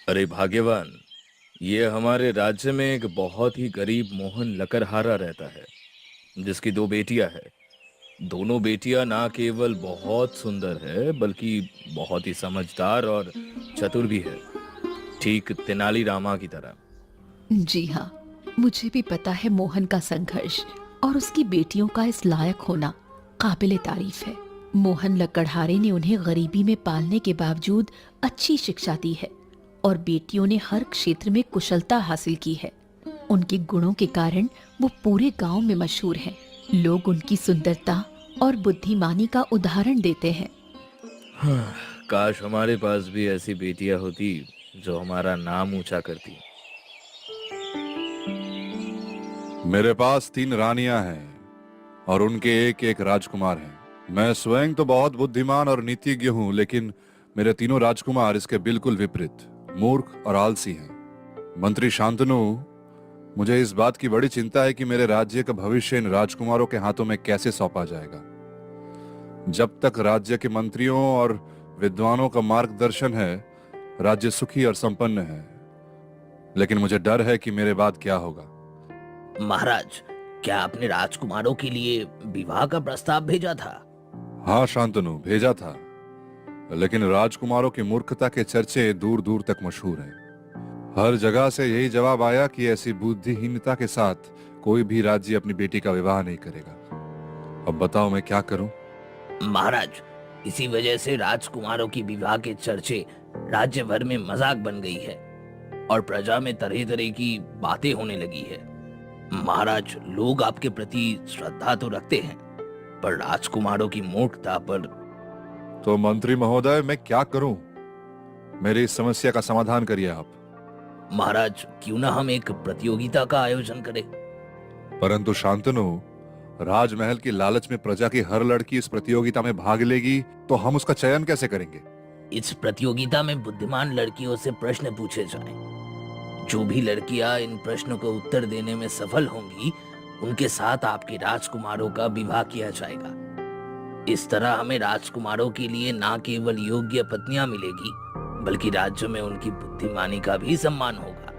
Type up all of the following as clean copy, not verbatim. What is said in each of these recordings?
अरे भाग्यवान, ये हमारे राज्य में एक बहुत ही गरीब मोहन लकड़हारा रहता है, जिसकी दो बेटियां हैं। दोनों बेटियां ना केवल बहुत सुंदर है, बल्कि बहुत ही समझदार और चतुर भी है, ठीक तेनालीरामा की तरह। जी हाँ, मुझे भी पता है मोहन का संघर्ष और उसकी बेटियों का इस लायक होना काबिले तारीफ है। मोहन लकड़हारे ने उन्हें गरीबी में पालने के बावजूद अच्छी शिक्षा दी है और बेटियों ने हर क्षेत्र में कुशलता हासिल की है। उनके गुणों के कारण वो पूरे गांव में मशहूर हैं। लोग उनकी सुंदरता और बुद्धिमानी का उदाहरण देते हैं। हाँ, काश हमारे पास भी ऐसी बेटियां होती जो हमारा नाम ऊंचा करती। मेरे पास 3 रानियां हैं और उनके एक एक राजकुमार हैं। मैं स्वयं तो बहुत बुद्धिमान और नीतिज्ञ हूं, लेकिन मेरे तीनों राजकुमार इसके बिल्कुल विपरीत, मूर्ख और आलसी हैं। मंत्री शांतनु, मुझे इस बात की बड़ी चिंता है कि मेरे राज्य का भविष्य इन राजकुमारों के हाथों में कैसे सौंपा जाएगा। जब तक राज्य के मंत्रियों और विद्वानों का मार्गदर्शन है, राज्य सुखी और संपन्न है। लेकिन मुझे डर है कि मेरे बाद क्या होगा। महाराज, क्या आपने राजकुमारों के लिए विवाह का प्रस्ताव भेजा था? हाँ शांतनु, भेजा था, लेकिन राजकुमारों की मूर्खता के चर्चे दूर दूर तक मशहूर हैं। हर जगह से यही जवाब आया कि ऐसी बुद्धिहीनता के साथ कोई भी राज्य अपनी बेटी का विवाह नहीं करेगा। अब बताओ मैं क्या करूं? महाराज, इसी वजह से राजकुमारों की विवाह के चर्चे राज्य भर में मजाक बन गई है और प्रजा में तरह तरह की बातें होने लगी है। महाराज, लोग आपके प्रति श्रद्धा तो रखते हैं, पर राजकुमारों की मूर्खता पर। तो मंत्री महोदय, मैं क्या करूं? मेरी इस समस्या का समाधान करिए आप। महाराज, क्यों ना हम एक प्रतियोगिता का आयोजन करें? परंतु शांतनु, राजमहल की लालच में प्रजा की हर लड़की इस प्रतियोगिता में भाग लेगी, तो हम उसका चयन कैसे करेंगे? इस प्रतियोगिता में बुद्धिमान लड़कियों से प्रश्न पूछे जाएं। जो भी लड़कियां इन प्रश्नों का उत्तर देने में सफल होंगी, उनके साथ आपके राजकुमारों का विवाह किया जाएगा। इस तरह हमें राजकुमारों के लिए ना केवल योग्य पत्नियां मिलेगी, बल्कि राज्य में उनकी बुद्धिमानी का भी सम्मान होगा।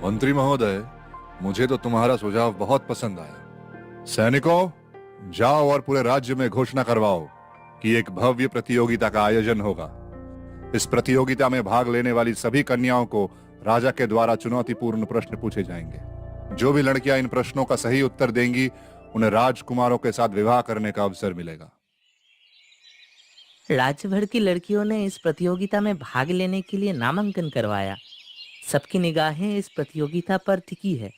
मंत्री महोदय, मुझे तो तुम्हारा सुझाव बहुत पसंद आया। सैनिकों, जाओ और पूरे राज्य में घोषणा करवाओ कि एक भव्य प्रतियोगिता का आयोजन होगा। इस प्रतियोगिता में भाग लेने वाली सभी कन्याओं को राजा के द्वारा चुनौतीपूर्ण प्रश्न पूछे जाएंगे। जो भी लड़कियां इन प्रश्नों का सही उत्तर देंगी, उन्हें राजकुमारों के साथ विवाह करने का अवसर मिलेगा। राज्य भर की लड़कियों ने इस प्रतियोगिता में भाग लेने के लिए नामांकन करवाया। सबकी निगाहें इस प्रतियोगिता पर टिकी है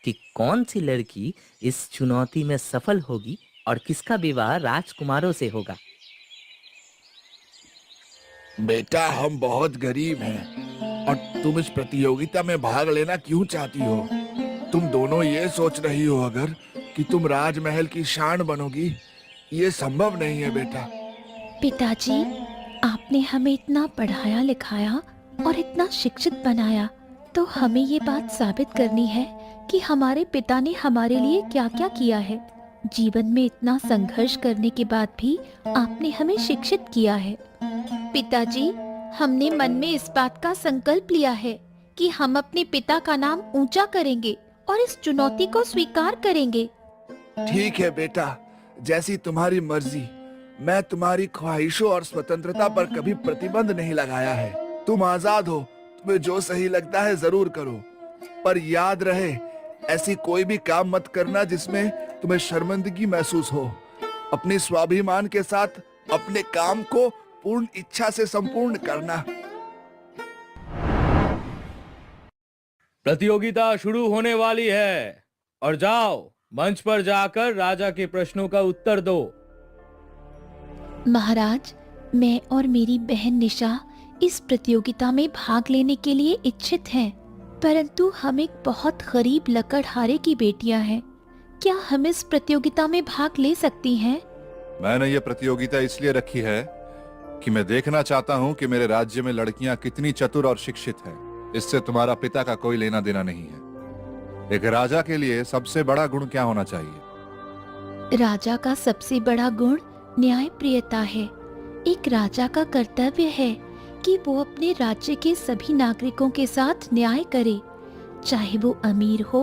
कि कौन सी लड़की इस चुनौती में सफल होगी और किसका विवाह राजकुमारों से होगा। बेटा, हम बहुत गरीब हैं और तुम इस प्रतियोगिता में भाग लेना क्यों चाहती हो? तुम दोनों ये सोच रही हो अगर कि तुम राजमहल की शान बनोगी। ये संभव नहीं है बेटा। पिताजी, आपने हमें इतना पढ़ाया लिखाया और इतना शिक्षित बनाया, तो हमें ये बात साबित करनी है कि हमारे पिता ने हमारे लिए क्या क्या किया है। जीवन में इतना संघर्ष करने के बाद भी आपने हमें शिक्षित किया है। पिताजी, हमने मन में इस बात का संकल्प लिया है कि हम अपने पिता का नाम ऊंचा करेंगे और इस चुनौती को स्वीकार करेंगे। ठीक है बेटा, जैसी तुम्हारी मर्जी। मैं तुम्हारी ख्वाहिशों और स्वतंत्रता पर कभी प्रतिबंध नहीं लगाया है। तुम आजाद हो, तुम्हें जो सही लगता है जरूर करो, पर याद रहे, ऐसी कोई भी काम मत करना जिसमें तुम्हें शर्मिंदगी महसूस हो। अपने स्वाभिमान के साथ अपने काम को पूर्ण इच्छा से संपूर्ण करना। प्रतियोगिता शुरू होने वाली है और जाओ मंच पर जाकर राजा के प्रश्नों का उत्तर दो। महाराज, मैं और मेरी बहन निशा इस प्रतियोगिता में भाग लेने के लिए इच्छित हैं, परंतु हम एक बहुत गरीब लकड़हारे की बेटियां हैं। क्या हम इस प्रतियोगिता में भाग ले सकती हैं? मैंने ये प्रतियोगिता इसलिए रखी है कि मैं देखना चाहता हूं कि मेरे राज्य में लड़कियां कितनी चतुर और शिक्षित हैं। इससे तुम्हारा पिता का कोई लेना देना नहीं है। एक राजा के लिए सबसे बड़ा गुण क्या होना चाहिए? राजा का सबसे बड़ा गुण न्यायप्रियता है। एक राजा का कर्तव्य है कि वो अपने राज्य के सभी नागरिकों के साथ न्याय करे, चाहे वो अमीर हो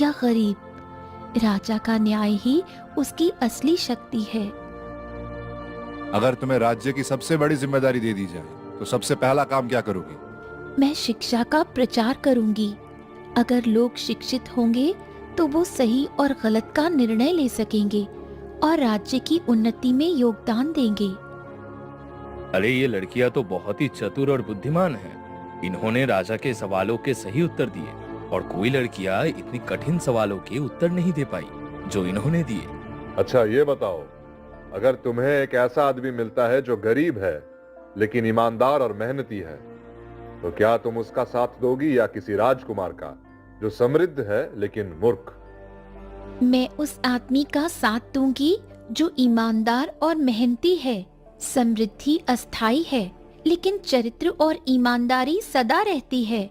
या गरीब। राजा का न्याय ही उसकी असली शक्ति है। अगर तुम्हें राज्य की सबसे बड़ी जिम्मेदारी दे दी जाए तो सबसे पहला काम क्या करोगी? मैं शिक्षा का प्रचार करूंगी। अगर लोग शिक्षित होंगे तो वो सही और गलत का निर्णय ले सकेंगे और राज्य की उन्नति में योगदान देंगे। अरे ये लड़कियां तो बहुत ही चतुर और बुद्धिमान हैं। इन्होंने राजा के सवालों के सही उत्तर दिए और कोई लड़कियां इतनी कठिन सवालों के उत्तर नहीं दे पाई जो इन्होंने दिए। अच्छा ये बताओ, अगर तुम्हें एक ऐसा आदमी मिलता है जो गरीब है लेकिन ईमानदार और मेहनती है, तो क्या तुम उसका साथ दोगी या किसी राजकुमार का जो समृद्ध है लेकिन मूर्ख? मैं उस आदमी का साथ दूंगी जो ईमानदार और मेहनती है। समृद्धि अस्थाई है लेकिन चरित्र और ईमानदारी सदा रहती है।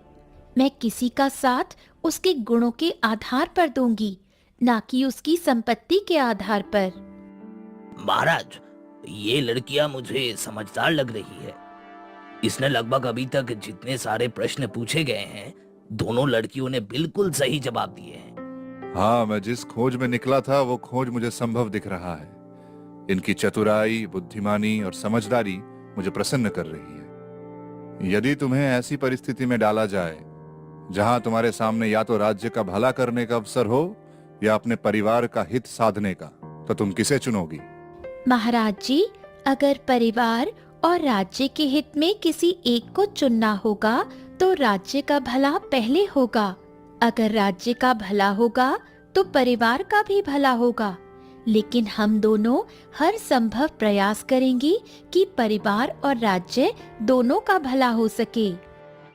मैं किसी का साथ उसके गुणों के आधार पर दूंगी, ना कि उसकी संपत्ति के आधार पर। महाराज, ये लड़कियां मुझे समझदार लग रही है। इसने लगभग अभी तक जितने सारे प्रश्न पूछे गए हैं, दोनों लड़कियों ने बिल्कुल सही जवाब दिए हैं। हाँ, मैं जिस खोज में निकला था वो खोज मुझे संभव दिख रहा है। इनकी चतुराई, बुद्धिमानी और समझदारी मुझे प्रसन्न कर रही है। यदि तुम्हें ऐसी परिस्थिति में डाला जाए जहां तुम्हारे सामने या तो राज्य का भला करने का अवसर हो या अपने परिवार का हित साधने का, तो तुम किसे चुनोगी? महाराज जी, अगर परिवार और राज्य के हित में किसी एक को चुनना होगा तो राज्य का भला पहले होगा। अगर राज्य का भला होगा तो परिवार का भी भला होगा। लेकिन हम दोनों हर संभव प्रयास करेंगे कि परिवार और राज्य दोनों का भला हो सके।